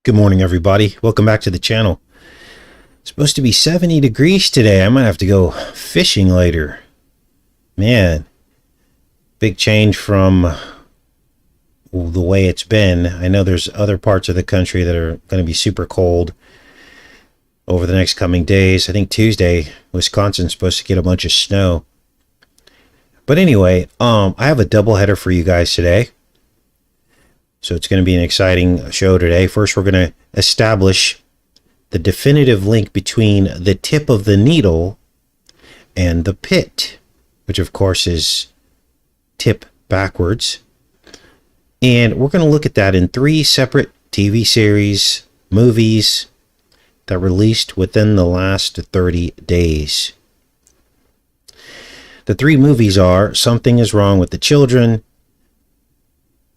Good morning, everybody. Welcome back to the channel. It's supposed to be 70 degrees today. I might have to go fishing later. Man, big change from the way it's been. I know there's other parts of the country that are going to be super cold over the next coming days. I think Tuesday, Wisconsin's supposed to get a bunch of snow. But anyway, I have a double header for you guys today. So it's going to be an exciting show today. First, we're going to establish the definitive link between the tip of the needle and the pit, which of course is tip backwards. And we're going to look at that in 3 separate TV series, movies that released within the last 30 days. The 3 movies are Something is Wrong with the Children,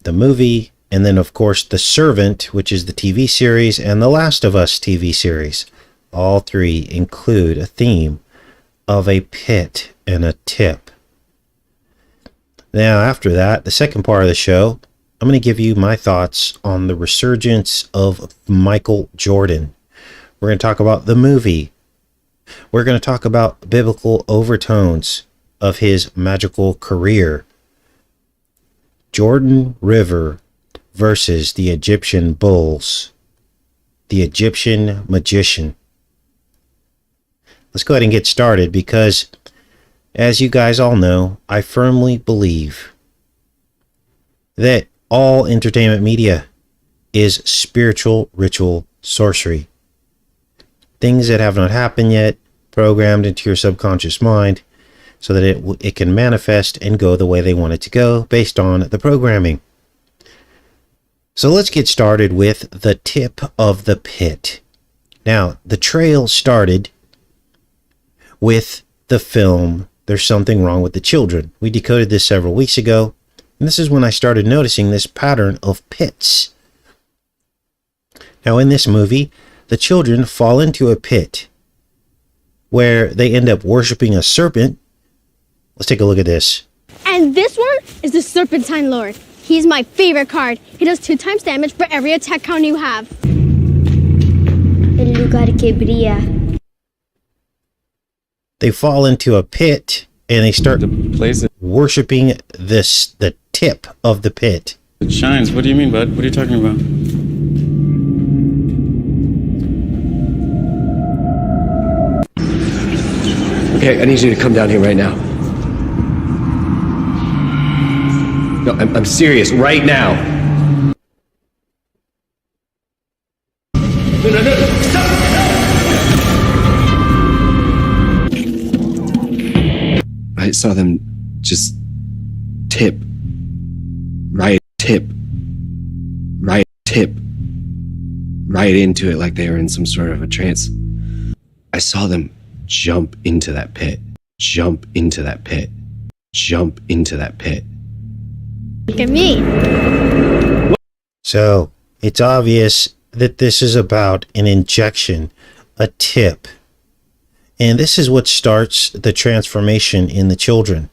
the movie, and then, of course, The Servant, which is the TV series, and The Last of Us TV series. All 3 include a theme of a pit and a tip. Now, after that, the second part of the show, I'm going to give you my thoughts on the resurgence of Michael Jordan. We're going to talk about the movie. We're going to talk about biblical overtones of his magical career. Jordan River versus the Egyptian bulls, the Egyptian magician. Let's go ahead and get started because, as you guys all know, I firmly believe that all entertainment media is spiritual ritual sorcery. Things that have not happened yet, programmed into your subconscious mind so that it can manifest and go the way they want it to go based on the programming. So let's get started with the tip of the pit. Now, the trail started with the film There's Something Wrong with the Children. We decoded this several weeks ago, and this is when I started noticing this pattern of pits. Now, in this movie, the children fall into a pit where they end up worshiping a serpent. Let's take a look at this. And this one is the Serpentine Lord. He's my favorite card. He does 2 times damage for every attack count you have. El lugar que brilla. They fall into a pit and they start worshiping the tip of the pit. It shines. What do you mean, bud? What are you talking about? Okay, I need you to come down here right now. No, I'm serious. Right now. No, stop! I saw them just tip, right into it like they were in some sort of a trance. I saw them jump into that pit. Look at me. So it's obvious that this is about an injection, a tip. And this is what starts the transformation in the children.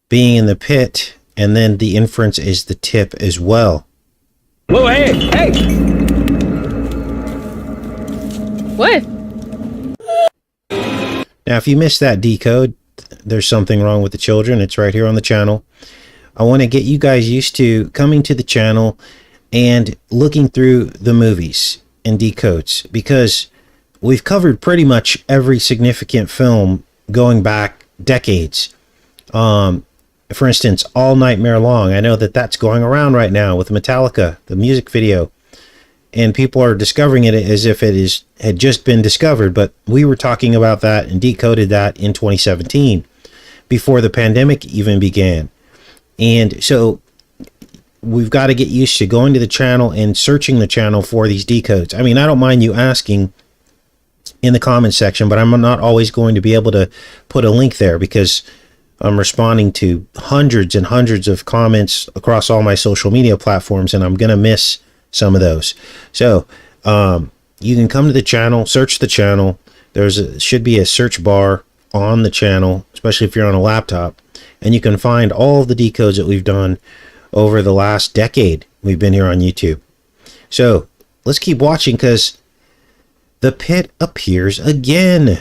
Being in the pit, and then the inference is the tip as well. Whoa, hey! What? Now, if you missed that decode, There's Something Wrong with the Children. It's right here on the channel. I want to get you guys used to coming to the channel and looking through the movies and decodes, because we've covered pretty much every significant film going back decades. For instance, All Nightmare Long. I know that that's going around right now with Metallica, the music video, and people are discovering it as if it had just been discovered, but we were talking about that and decoded that in 2017 before the pandemic even began. And so we've got to get used to going to the channel and searching the channel for these decodes. I mean, I don't mind you asking in the comments section, but I'm not always going to be able to put a link there because I'm responding to hundreds and hundreds of comments across all my social media platforms, and I'm going to miss some of those. So you can come to the channel, search the channel. Should be a search bar on the channel, especially if you're on a laptop, and you can find all of the decodes that we've done over the last decade we've been here on YouTube. So let's keep watching because the pit appears again.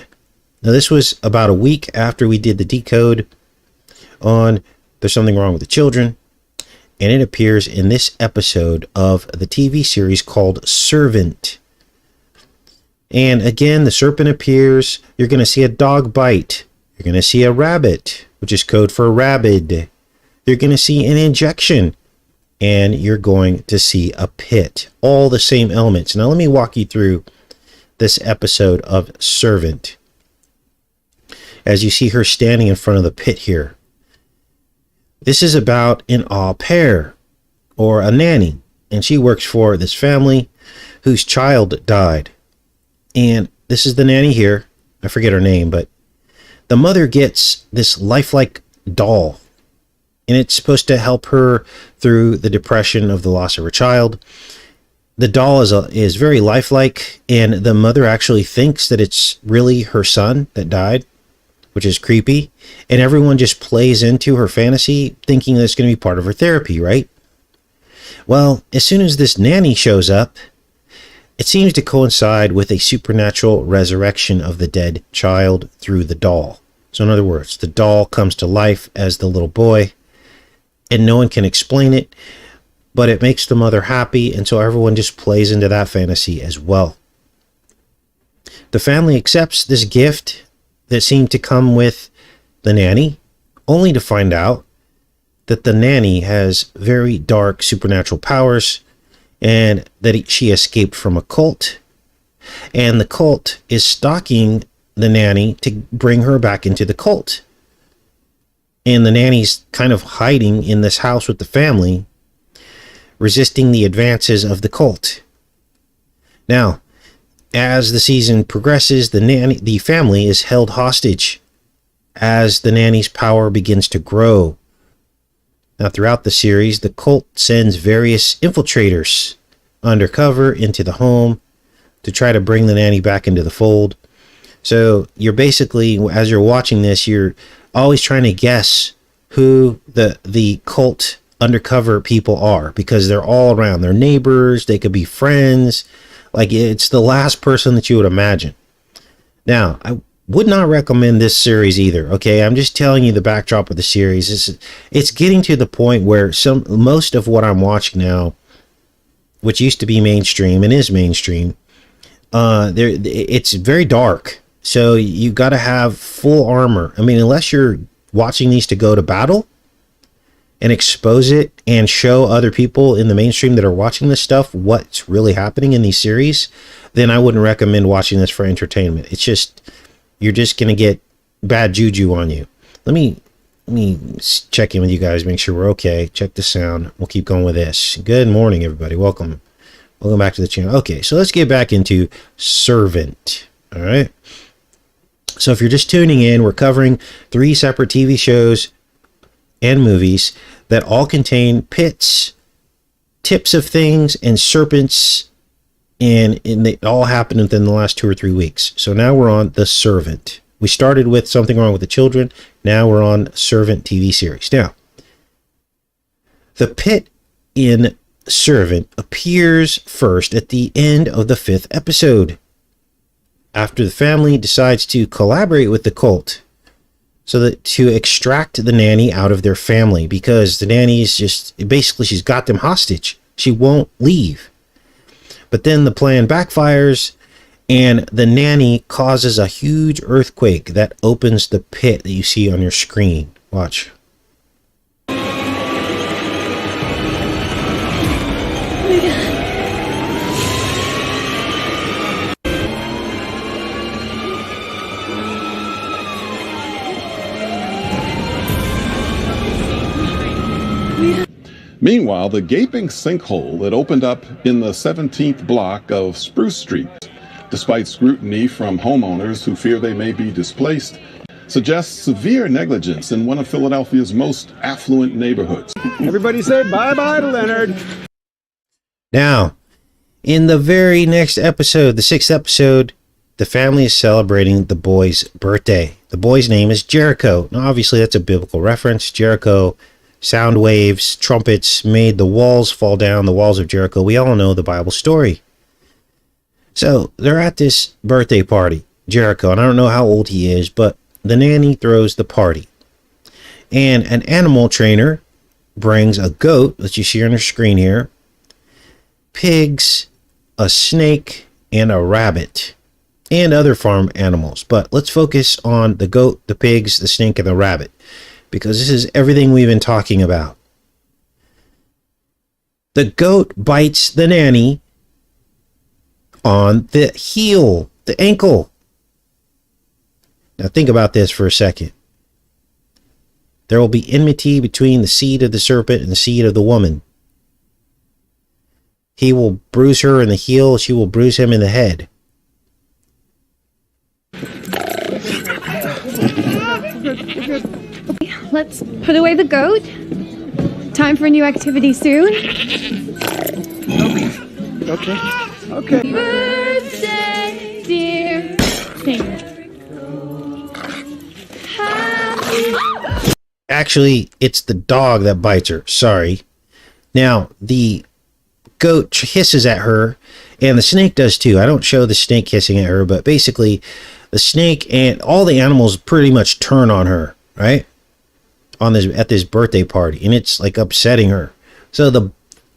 Now, this was about a week after we did the decode on There's Something Wrong with the Children, and it appears in this episode of the TV series called Servant. And again, the serpent appears. You're going to see a dog bite. You're going to see a rabbit, which is code for rabid. You're going to see an injection, and you're going to see a pit. All the same elements. Now, let me walk you through this episode of Servant. As you see her standing in front of the pit here. This is about an au pair, or a nanny, and she works for this family whose child died. And this is the nanny here. I forget her name, but the mother gets this lifelike doll, and it's supposed to help her through the depression of the loss of her child. The doll is very lifelike, and the mother actually thinks that it's really her son that died, which is creepy. And everyone just plays into her fantasy, thinking that it's going to be part of her therapy, right? Well, as soon as this nanny shows up, it seems to coincide with a supernatural resurrection of the dead child through the doll. So in other words, the doll comes to life as the little boy, and no one can explain it, but it makes the mother happy, and so everyone just plays into that fantasy as well. The family accepts this gift that seemed to come with the nanny, only to find out that the nanny has very dark supernatural powers, and that she escaped from a cult, and the cult is stalking the nanny to bring her back into the cult. And the nanny's kind of hiding in this house with the family, resisting the advances of the cult. Now, as the season progresses, the family is held hostage as the nanny's power begins to grow. Now, throughout the series, the cult sends various infiltrators undercover into the home to try to bring the nanny back into the fold. So you're basically, as you're watching this, you're always trying to guess who the cult undercover people are, because they're all around. They're neighbors, they could be friends. Like, it's the last person that you would imagine. Now, I would not recommend this series either, okay? I'm just telling you the backdrop of the series. It's getting to the point where most of what I'm watching now, which used to be mainstream and is mainstream, it's very dark. So you got to have full armor. I mean, unless you're watching these to go to battle and expose it and show other people in the mainstream that are watching this stuff what's really happening in these series, then I wouldn't recommend watching this for entertainment. It's just, you're just going to get bad juju on you. Let me check in with you guys, make sure we're okay. Check the sound. We'll keep going with this. Good morning, everybody. Welcome back to the channel. Okay, so let's get back into Servant. All right. So if you're just tuning in, we're covering 3 separate TV shows and movies that all contain pits, tips of things, and serpents, and they all happened within the last 2 or 3 weeks. So now we're on The Servant. We started with Something Wrong with the Children. Now we're on Servant TV series. Now, the pit in Servant appears first at the end of the 5th episode, after the family decides to collaborate with the cult so that to extract the nanny out of their family, because the nanny is just, basically, she's got them hostage. She won't leave. But then the plan backfires, and the nanny causes a huge earthquake that opens the pit that you see on your screen. Watch. Meanwhile, the gaping sinkhole that opened up in the 17th block of Spruce Street, despite scrutiny from homeowners who fear they may be displaced, suggests severe negligence in one of Philadelphia's most affluent neighborhoods. Everybody say bye-bye to Leonard. Now, in the very next episode, the 6th episode, the family is celebrating the boy's birthday. The boy's name is Jericho. Now, obviously, that's a biblical reference. Jericho, sound waves, trumpets made the walls fall down, the walls of Jericho. We all know the Bible story. So they're at this birthday party, Jericho, and I don't know how old he is, but the nanny throws the party. And an animal trainer brings a goat, that you see on the screen here, pigs, a snake, and a rabbit, and other farm animals. But let's focus on the goat, the pigs, the snake, and the rabbit, because this is everything we've been talking about. The goat bites the nanny on the heel, the ankle. Now think about this for a second. There will be enmity between the seed of the serpent and the seed of the woman. He will bruise her in the heel, she will bruise him in the head. Let's put away the goat. Time for a new activity soon. Okay. Birthday, dear. Sing. Actually, it's the dog that bites her. Sorry. Now, the goat hisses at her, and the snake does too. I don't show the snake hissing at her, but basically, the snake and all the animals pretty much turn on her, right? At this birthday party, and it's like upsetting her. So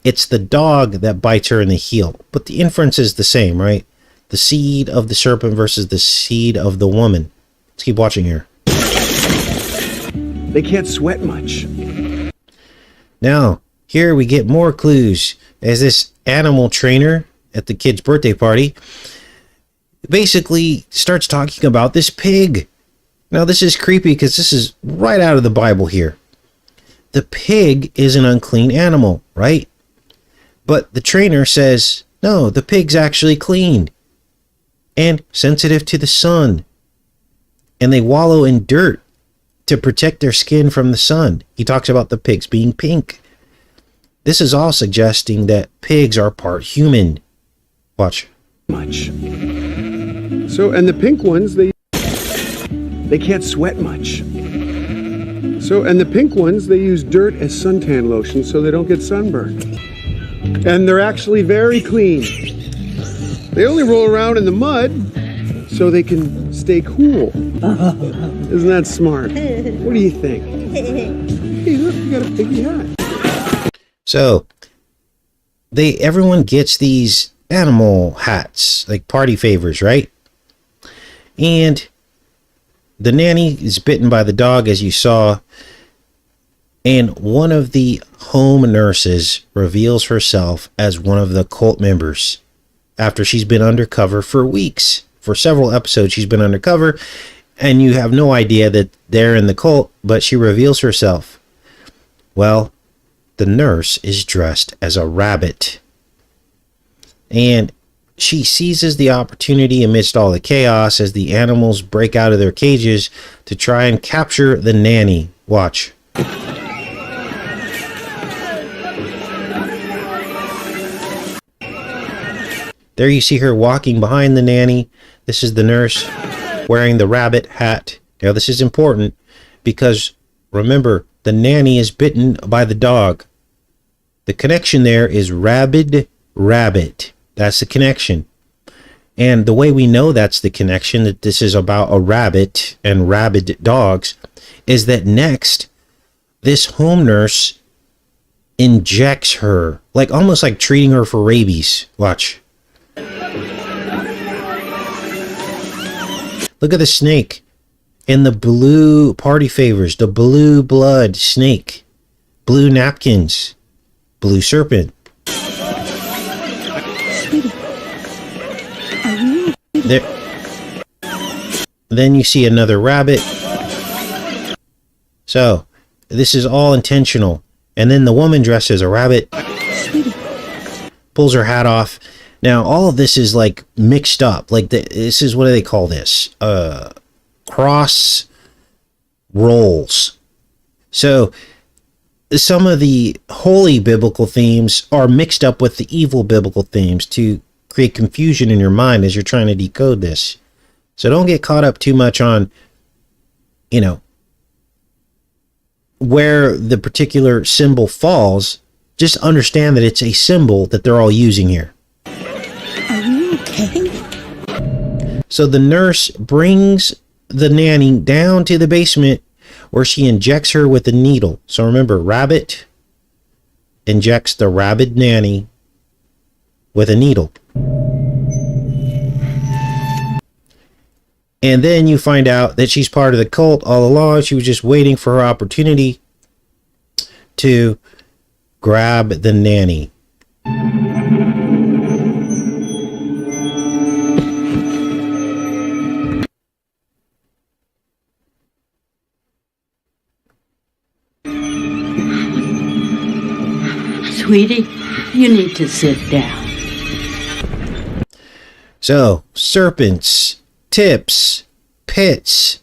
it's the dog that bites her in the heel, but the inference is the same, right? The seed of the serpent versus the seed of the woman. Let's keep watching here. They can't sweat much. Now, here we get more clues as this animal trainer at the kid's birthday party basically starts talking about this pig. Now, this is creepy because this is right out of the Bible here. The pig is an unclean animal, right? But the trainer says, no, the pig's actually clean and sensitive to the sun. And they wallow in dirt to protect their skin from the sun. He talks about the pigs being pink. This is all suggesting that pigs are part human. Watch. Much. So, and the pink ones, they can't sweat much. So, and the pink ones, they use dirt as suntan lotion so they don't get sunburned. And they're actually very clean. They only roll around in the mud so they can stay cool. Isn't that smart? What do you think? Hey, look, you got a piggy hat. So, everyone gets these animal hats, like party favors, right? And the nanny is bitten by the dog, as you saw, and one of the home nurses reveals herself as one of the cult members after she's been undercover for weeks. For several episodes, she's been undercover, and you have no idea that they're in the cult, but she reveals herself. Well, the nurse is dressed as a rabbit, and she seizes the opportunity amidst all the chaos as the animals break out of their cages to try and capture the nanny. Watch. There you see her walking behind the nanny. This is the nurse wearing the rabbit hat. Now this is important because remember, the nanny is bitten by the dog. The connection there is rabid rabbit. That's the connection. And the way we know that's the connection, that this is about a rabbit and rabid dogs, is that next, this home nurse injects her, like almost like treating her for rabies. Watch. Look at the snake and the blue party favors, the blue blood snake, blue napkins, blue serpent. There. Then you see another rabbit. So this is all intentional. And then the woman dressed as a rabbit pulls her hat off. Now all of this is like mixed up. Like this is, what do they call this? Cross rolls. So some of the holy biblical themes are mixed up with the evil biblical themes to create confusion in your mind as you're trying to decode this. So don't get caught up too much on, where the particular symbol falls. Just understand that it's a symbol that they're all using here. Are you okay? So the nurse brings the nanny down to the basement where she injects her with a needle. So remember, rabbit injects the rabid nanny with a needle. And then you find out that she's part of the cult all along. She was just waiting for her opportunity to grab the nanny. Sweetie, you need to sit down. So, serpents, tips, pits,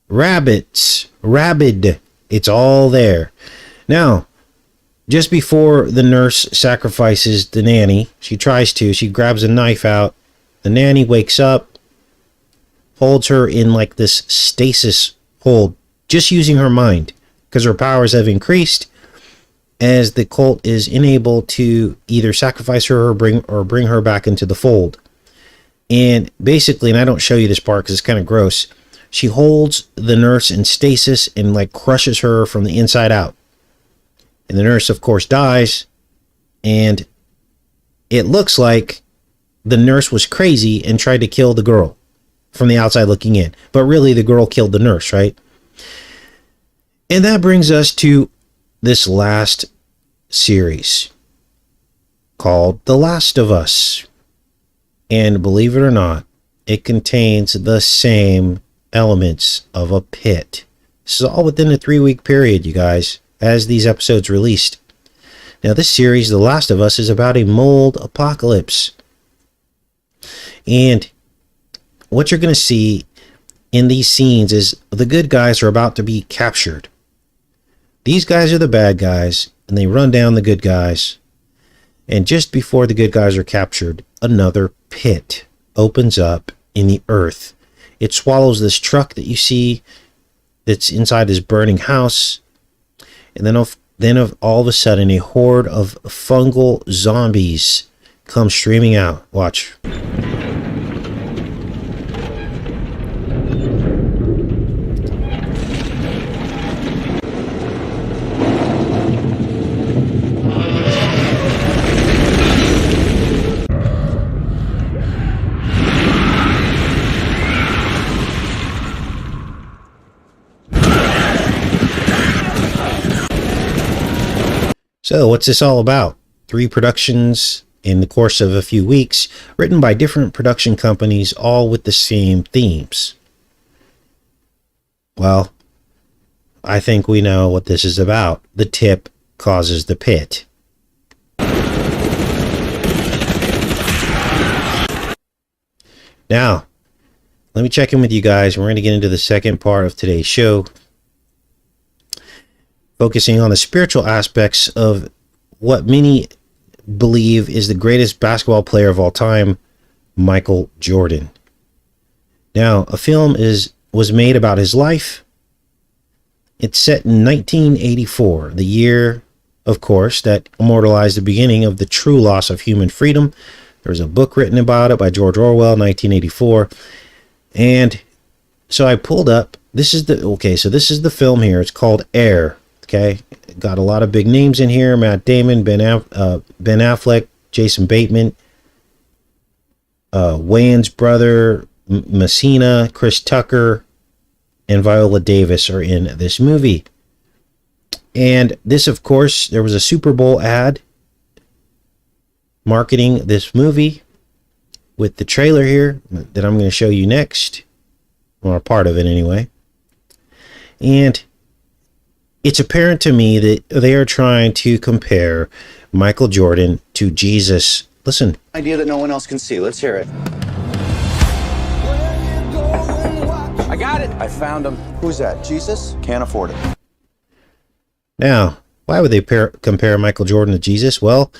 rabbits, rabid, it's all there. Now, just before the nurse sacrifices the nanny, she grabs a knife out. The nanny wakes up, holds her in like this stasis hold, just using her mind, because her powers have increased as the cult is unable to either sacrifice her or bring her back into the fold. And basically, and I don't show you this part because it's kind of gross, she holds the nurse in stasis and like crushes her from the inside out. And the nurse, of course, dies. And it looks like the nurse was crazy and tried to kill the girl from the outside looking in. But really, the girl killed the nurse, right? And that brings us to this last series called The Last of Us. And believe it or not, it contains the same elements of a pit. This is all within a 3-week period, you guys, as these episodes released. Now, this series, The Last of Us, is about a mold apocalypse. And what you're going to see in these scenes is the good guys are about to be captured. These guys are the bad guys, and they run down the good guys. And just before the good guys are captured, another pit opens up in the earth. It swallows this truck that you see that's inside this burning house. And then all of a sudden, a horde of fungal zombies come streaming out. Watch. So what's this all about? 3 productions in the course of a few weeks, written by different production companies, all with the same themes. Well, I think we know what this is about. The tip causes the pit. Now, let me check in with you guys. We're going to get into the second part of today's show, focusing on the spiritual aspects of what many believe is the greatest basketball player of all time, Michael Jordan. Now, a film was made about his life. It's set in 1984, the year, of course, that immortalized the beginning of the true loss of human freedom. There was a book written about it by George Orwell, 1984. And so I pulled up, this is the film here. It's called Air. Okay, got a lot of big names in here: Matt Damon, Ben Affleck, Jason Bateman, Wayne's brother, Messina, Chris Tucker, and Viola Davis are in this movie. And this, of course, there was a Super Bowl ad marketing this movie with the trailer here that I'm going to show you next, or a part of it anyway. And it's apparent to me that they are trying to compare Michael Jordan to Jesus. Listen. Idea that no one else can see. Let's hear it. I got it. I found him. Who's that? Jesus? Can't afford it. Now, why would they compare Michael Jordan to Jesus? Well,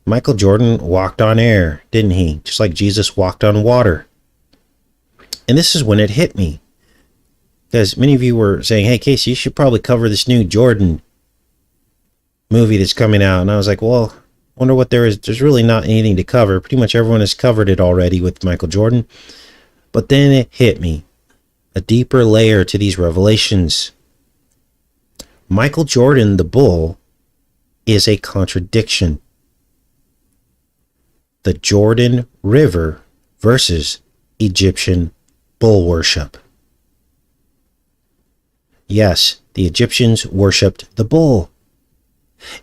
Michael Jordan walked on air, didn't he? Just like Jesus walked on water. And this is when it hit me. Because many of you were saying, hey, Casey, you should probably cover this new Jordan movie that's coming out. And I was like, well, wonder what there is. There's really not anything to cover. Pretty much everyone has covered it already with Michael Jordan. But then it hit me. A deeper layer to these revelations. Michael Jordan, the bull, is a contradiction. The Jordan River versus Egyptian bull worship. Yes, the Egyptians worshipped the bull.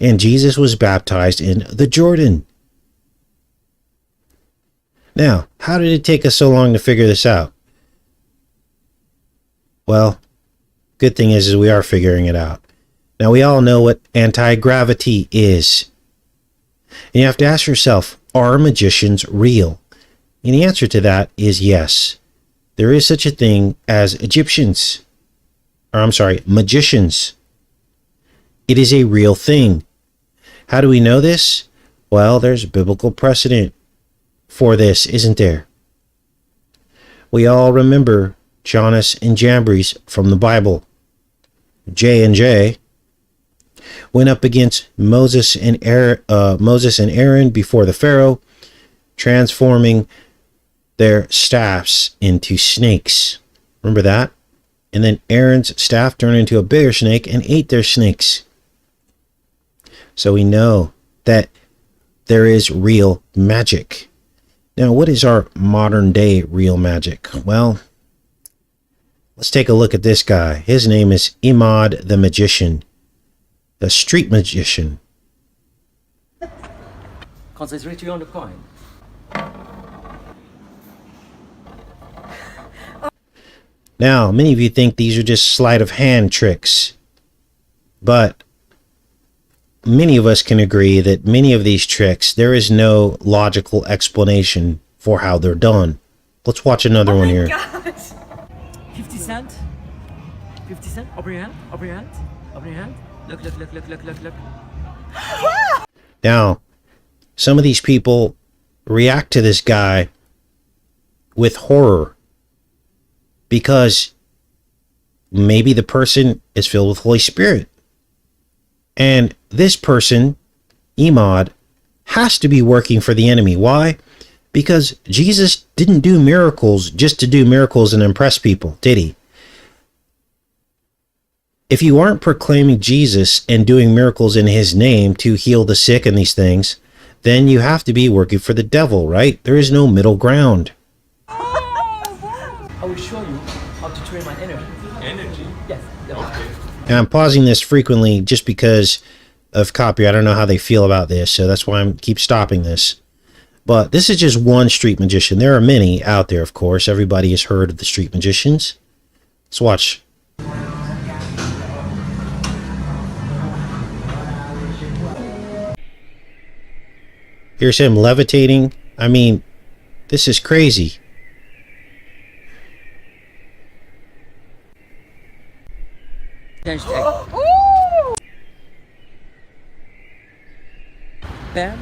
And Jesus was baptized in the Jordan. Now, how did it take us so long to figure this out? Well, good thing is we are figuring it out. Now, we all know what anti-gravity is. And you have to ask yourself, are magicians real? And the answer to that is yes. There is such a thing as magicians. It is a real thing. How do we know this? Well, there's biblical precedent for this, isn't there? We all remember Jannes and Jambres from the Bible. J&J went up against Moses and Aaron before the Pharaoh, transforming their staffs into snakes. Remember that? And then Aaron's staff turned into a bigger snake and ate their snakes. So we know that there is real magic. Now, what is our modern day real magic? Well, let's take a look at this guy. His name is Imad the Magician, the street magician. Concentrate on the coin. Now, many of you think these are just sleight of hand tricks, but many of us can agree that many of these tricks, there is no logical explanation for how they're done. Let's watch another one here. God. 50 cent. 50 cent. Open your hand. Open your hand. Open your hand. Look. Now, some of these people react to this guy with horror because maybe the person is filled with Holy Spirit. And this person, Imad, has to be working for the enemy. Why? Because Jesus didn't do miracles just to do miracles and impress people, did he? If you aren't proclaiming Jesus and doing miracles in his name to heal the sick and these things, then you have to be working for the devil, right? There is no middle ground. I will show you how to train my energy. Energy? Yes. And I'm pausing this frequently just because of copyright. I don't know how they feel about this, so that's why I keep stopping this. But this is just one street magician. There are many out there, of course. Everybody has heard of the street magicians. Let's watch. Here's him levitating. I mean, this is crazy. Pen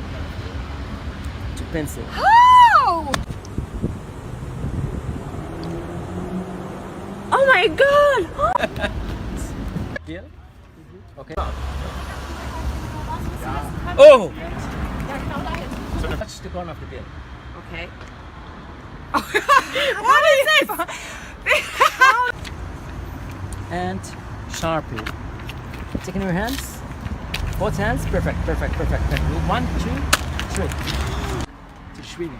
to pencil. Oh my god! Deal? Okay. Oh! Touch the corner of the bill. Okay. What is this? And Sharpie. Take in your hands. Both hands. Perfect. Move 1, 2, 3. To Sweden.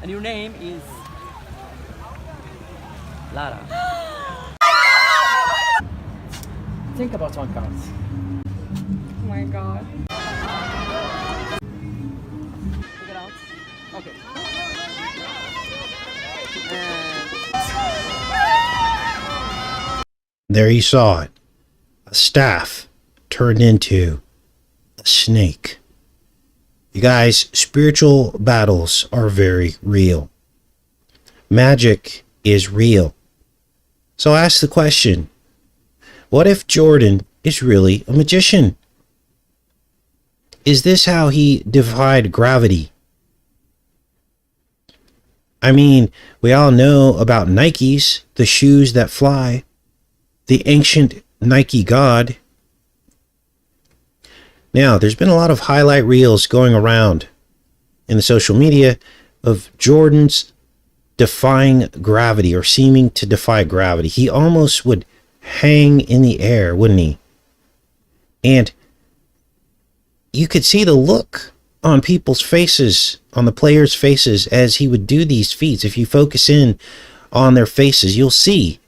And your name is Lara. Think about one card. Oh my god. Take it out. Okay. There you saw it. A staff turned into a snake. You guys, spiritual battles are very real. Magic is real. So ask the question, what if Jordan is really a magician? Is this how he defied gravity? I mean, we all know about Nikes, the shoes that fly, the ancient Nike god. Now, there's been a lot of highlight reels going around in the social media of Jordan's defying gravity, or seeming to defy gravity. He almost would hang in the air, wouldn't he? And you could see the look on people's faces, on the players' faces, as he would do these feats. If you focus in on their faces, you'll see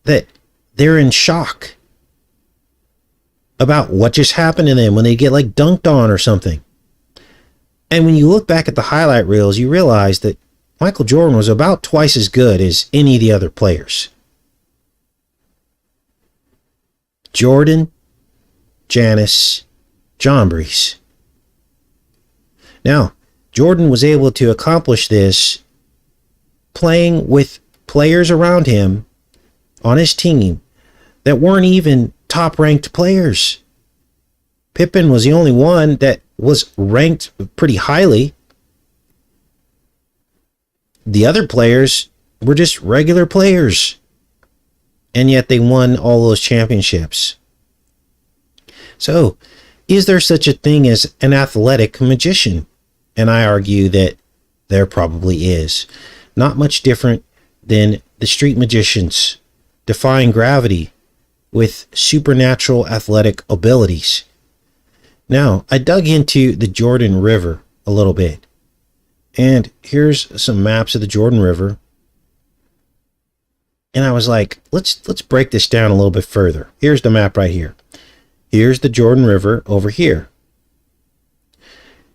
that they're in shock about what just happened to them when they get like dunked on or something. And when you look back at the highlight reels, you realize that Michael Jordan was about twice as good as any of the other players. Jordan, Janice, John Brees. Now, Jordan was able to accomplish this playing with players around him on his team that weren't even top-ranked players. Pippen was the only one that was ranked pretty highly. The other players were just regular players, and yet they won all those championships. So, is there such a thing as an athletic magician? And I argue that there probably is. Not much different than the street magicians defying gravity with supernatural athletic abilities. Now, I dug into the Jordan River a little bit. And here's some maps of the Jordan River. And I was like, let's break this down a little bit further. Here's the map right here. Here's the Jordan River over here.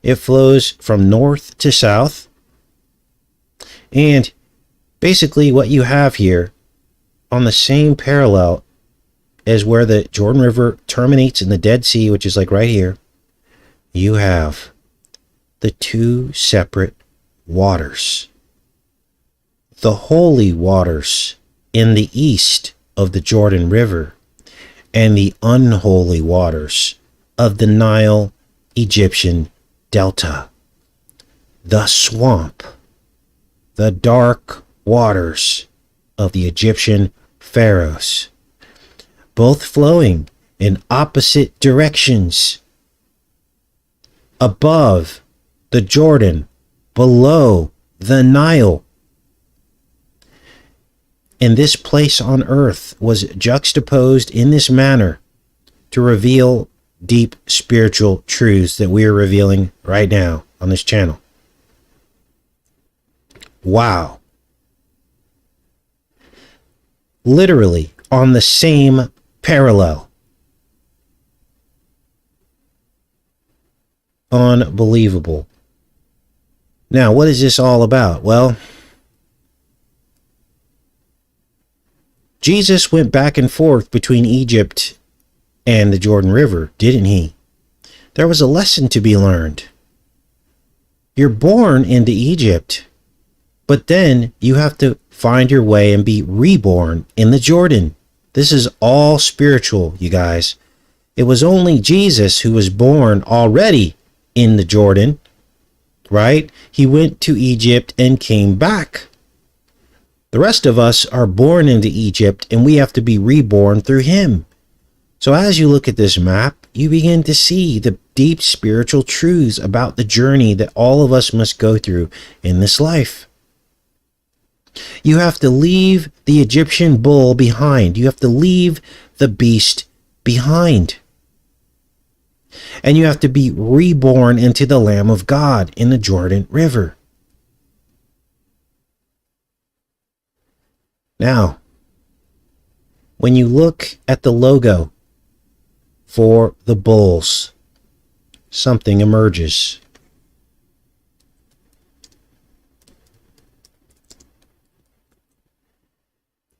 It flows from north to south. And basically what you have here on the same parallel as where the Jordan River terminates in the Dead Sea, which is like right here, you have the two separate waters. The holy waters in the east of the Jordan River, and the unholy waters of the Nile Egyptian Delta. The swamp, the dark waters of the Egyptian pharaohs, both flowing in opposite directions. Above the Jordan, below the Nile. And this place on earth was juxtaposed in this manner to reveal deep spiritual truths that we are revealing right now on this channel. Wow. Literally on the same parallel. Unbelievable. Now, what is this all about? Well, Jesus went back and forth between Egypt and the Jordan River, didn't he? There was a lesson to be learned. You're born into Egypt, but then you have to find your way and be reborn in the Jordan. This is all spiritual, you guys. It was only Jesus who was born already in the Jordan, right? He went to Egypt and came back. The rest of us are born into Egypt, and we have to be reborn through him. So as you look at this map, you begin to see the deep spiritual truths about the journey that all of us must go through in this life. You have to leave the Egyptian bull behind. You have to leave the beast behind. And you have to be reborn into the Lamb of God in the Jordan River. Now, when you look at the logo for the bulls, something emerges.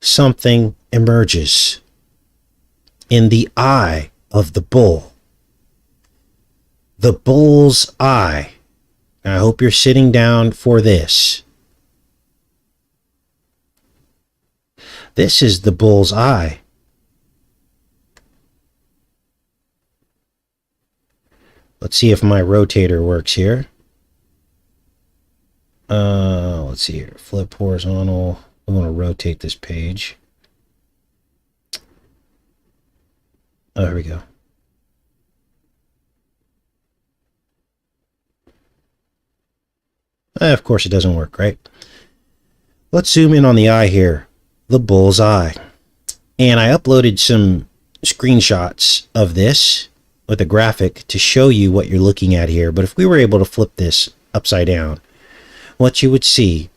Something emerges in the eye of the bull. The bull's eye. I hope you're sitting down for this. This is the bull's eye. Let's see if my rotator works here. Let's see here. Flip horizontal. I want to rotate this page. Oh, here we go. Of course it doesn't work, right? Let's zoom in on the eye here. The bull's eye. And I uploaded some screenshots of this with a graphic to show you what you're looking at here. But if we were able to flip this upside down, what you would see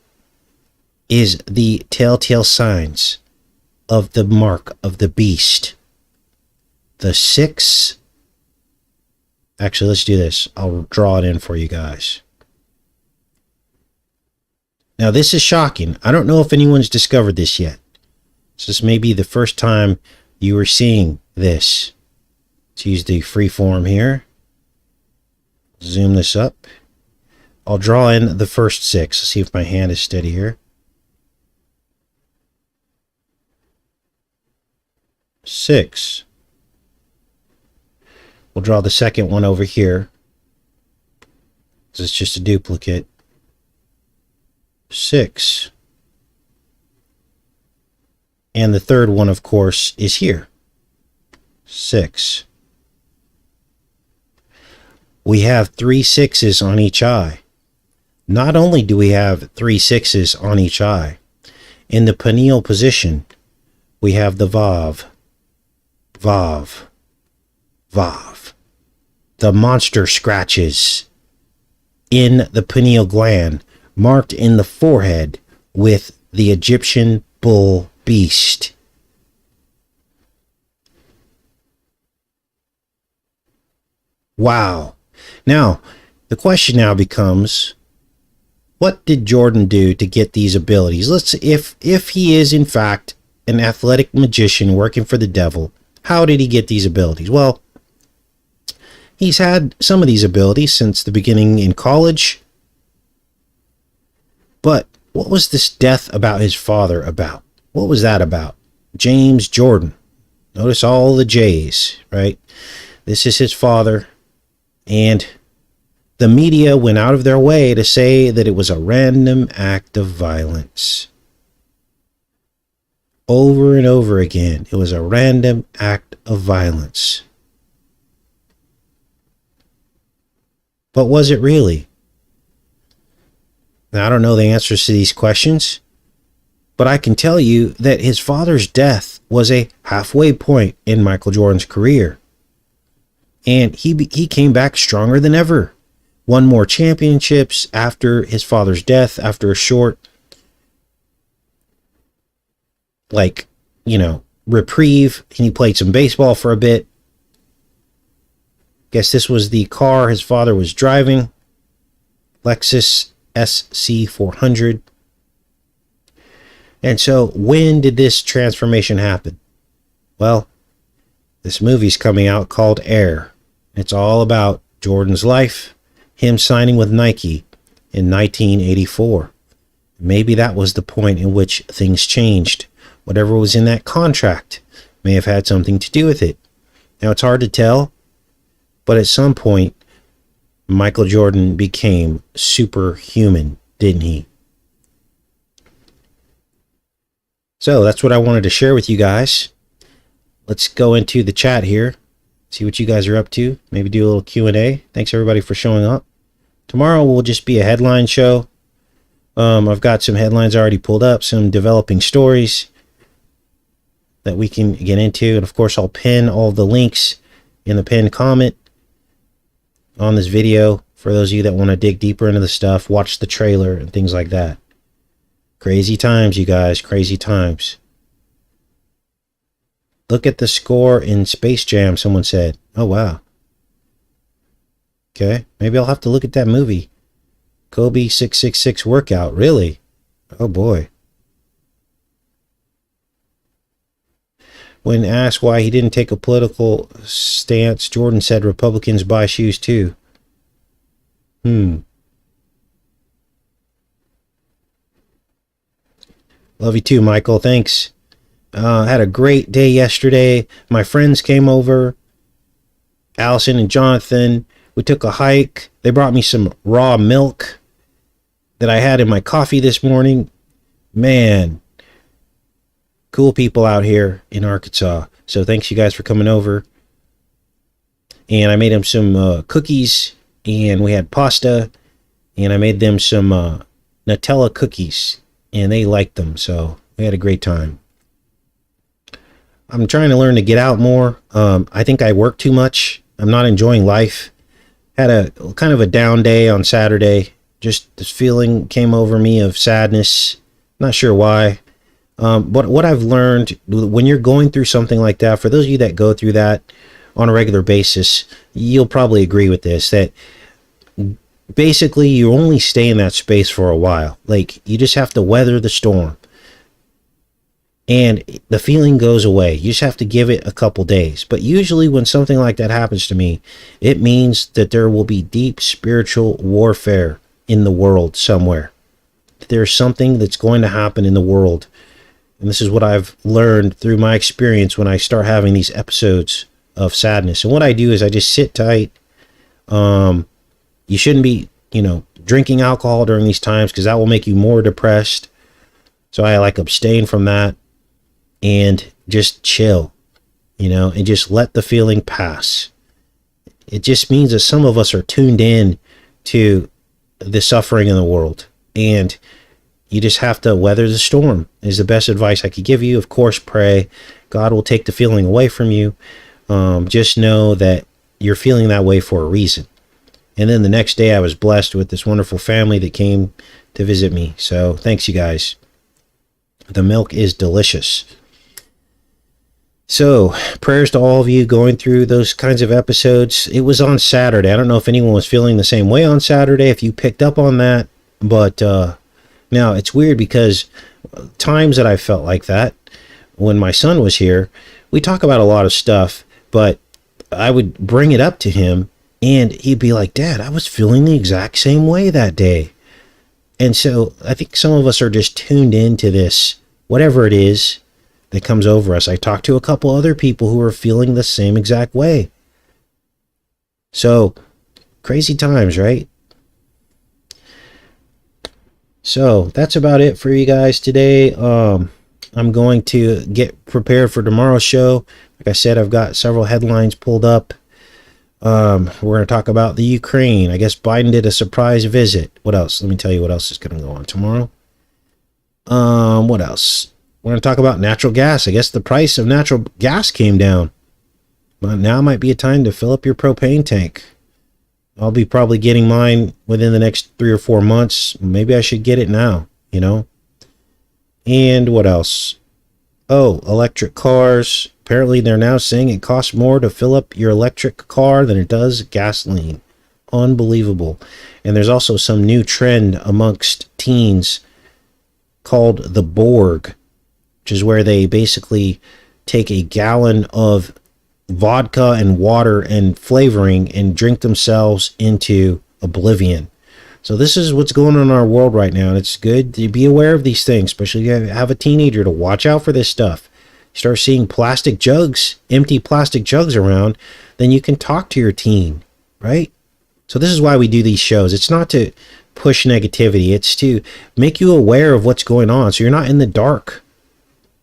is the telltale signs of the mark of the beast. The 6. Actually, let's do this. I'll draw it in for you guys. Now, this is shocking. I don't know if anyone's discovered this yet. This may be the first time you were seeing this. Let's use the freeform here. Zoom this up. I'll draw in the first 6. Let's see if my hand is steady here. 6. We'll draw the second one over here. This is just a duplicate. 6. And the third one, of course, is here. 6. We have 3 6s on each eye. Not only do we have 3 6s on each eye, in the pineal position, we have the Vav, Vav, Vav. The monster scratches in the pineal gland, marked in the forehead with the Egyptian bull beast. Wow. Now, the question now becomes, what did Jordan do to get these abilities? If he is in fact an athletic magician working for the devil, how did he get these abilities? Well, he's had some of these abilities since the beginning in college. But what was this death about his father about? What was that about? James Jordan. Notice all the J's, right? This is his father. And the media went out of their way to say that it was a random act of violence. Over and over again, it was a random act of violence. But was it really? Now, I don't know the answers to these questions, but I can tell you that his father's death was a halfway point in Michael Jordan's career. And he came back stronger than ever. Won more championships after his father's death, after a short, reprieve. And he played some baseball for a bit. Guess this was the car his father was driving. Lexus SC400. And so when did this transformation happen? Well, this movie's coming out called Air. It's all about Jordan's life, him signing with Nike in 1984. Maybe that was the point in which things changed. Whatever was in that contract may have had something to do with it. Now, it's hard to tell, but at some point, Michael Jordan became superhuman, didn't he? So that's what I wanted to share with you guys. Let's go into the chat here, see what you guys are up to. Maybe do a little Q&A. Thanks everybody for showing up. Tomorrow will just be a headline show. I've got some headlines already pulled up, some developing stories that we can get into. And of course, I'll pin all the links in the pinned comment on this video for those of you that want to dig deeper into the stuff, watch the trailer and things like that. Crazy times, you guys, crazy times. Look at the score in Space Jam, someone said. Oh, wow. Okay, maybe I'll have to look at that movie. Kobe 666 workout, really? Oh, boy. When asked why he didn't take a political stance, Jordan said Republicans buy shoes too. Love you too, Michael. Thanks. Had a great day yesterday. My friends came over. Allison and Jonathan. We took a hike. They brought me some raw milk that I had in my coffee this morning. Man, cool people out here in Arkansas. So thanks you guys for coming over. And I made them some cookies, and we had pasta, and I made them some Nutella cookies, and they liked them, so we had a great time. I'm trying to learn to get out more. I think I work too much. I'm not enjoying life. Had a kind of a down day on Saturday. Just this feeling came over me of sadness. Not sure why. But what I've learned when you're going through something like that, for those of you that go through that on a regular basis, you'll probably agree with this, that basically you only stay in that space for a while. Like, you just have to weather the storm. And the feeling goes away. You just have to give it a couple days. But usually when something like that happens to me, it means that there will be deep spiritual warfare in the world somewhere. There's something that's going to happen in the world. And this is what I've learned through my experience when I start having these episodes of sadness. And what I do is I just sit tight. You shouldn't be, drinking alcohol during these times, because that will make you more depressed. So I abstain from that. And just chill, and just let the feeling pass. It just means that some of us are tuned in to the suffering in the world, and you just have to weather the storm is the best advice I could give you. Of course, pray. God will take the feeling away from you. Just know that you're feeling that way for a reason. And then the next day I was blessed with this wonderful family that came to visit me. So thanks, you guys. The milk is delicious. So, prayers to all of you going through those kinds of episodes. It was on Saturday. I don't know if anyone was feeling the same way on Saturday, if you picked up on that. But now, it's weird because times that I felt like that, when my son was here, we talk about a lot of stuff, but I would bring it up to him, and he'd be like, Dad, I was feeling the exact same way that day. And so, I think some of us are just tuned into this, whatever it is that comes over us. I talked to a couple other people who are feeling the same exact way. So, crazy times, right? So, that's about it for you guys today. I'm going to get prepared for tomorrow's show. Like I said, I've got several headlines pulled up. We're going to talk about the Ukraine. I guess Biden did a surprise visit. What else? Let me tell you what else is going to go on tomorrow. What else? We're going to talk about natural gas. I guess the price of natural gas came down. But now might be a time to fill up your propane tank. I'll be probably getting mine within the next 3 or 4 months. Maybe I should get it now, And what else? Oh, electric cars. Apparently they're now saying it costs more to fill up your electric car than it does gasoline. Unbelievable. And there's also some new trend amongst teens called the Borg, which is where they basically take a gallon of vodka and water and flavoring and drink themselves into oblivion. So this is what's going on in our world right now, and it's good to be aware of these things, especially if you have a teenager, to watch out for this stuff. You start seeing plastic jugs, empty plastic jugs around, then you can talk to your teen, right? So this is why we do these shows. It's not to push negativity. It's to make you aware of what's going on, so you're not in the dark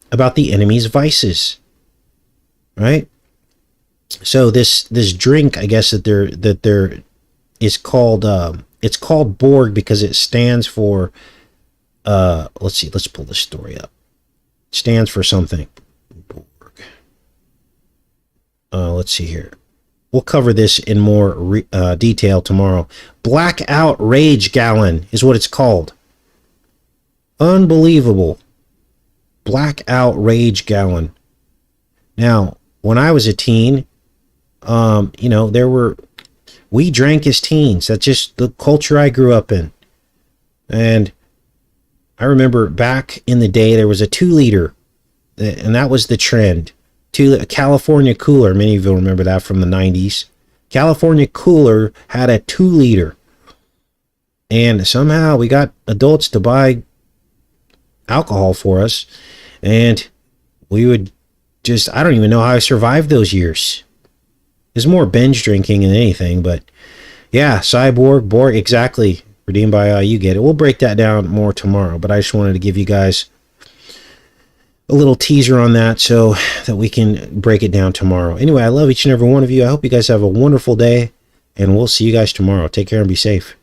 about the enemy's vices, right? So this drink, I guess that there is called it's called Borg because it stands for let's see, let's pull this story up. It stands for something. Borg. Let's see here. We'll cover this in more detail tomorrow. Blackout Rage Gallon is what it's called. Unbelievable. Blackout Rage Gallon. Now, when I was a teen, we drank as teens. That's just the culture I grew up in. And I remember back in the day, there was a 2-liter, and that was the trend. A California Cooler. Many of you remember that from the 90s. California Cooler had a 2-liter. And somehow we got adults to buy alcohol for us. And we would just, I don't even know how I survived those years. There's more binge drinking than anything, but yeah, Cyborg, Borg, exactly. Redeemed by you get it. We'll break that down more tomorrow, but I just wanted to give you guys a little teaser on that so that we can break it down tomorrow. Anyway, I love each and every one of you. I hope you guys have a wonderful day, and we'll see you guys tomorrow. Take care and be safe.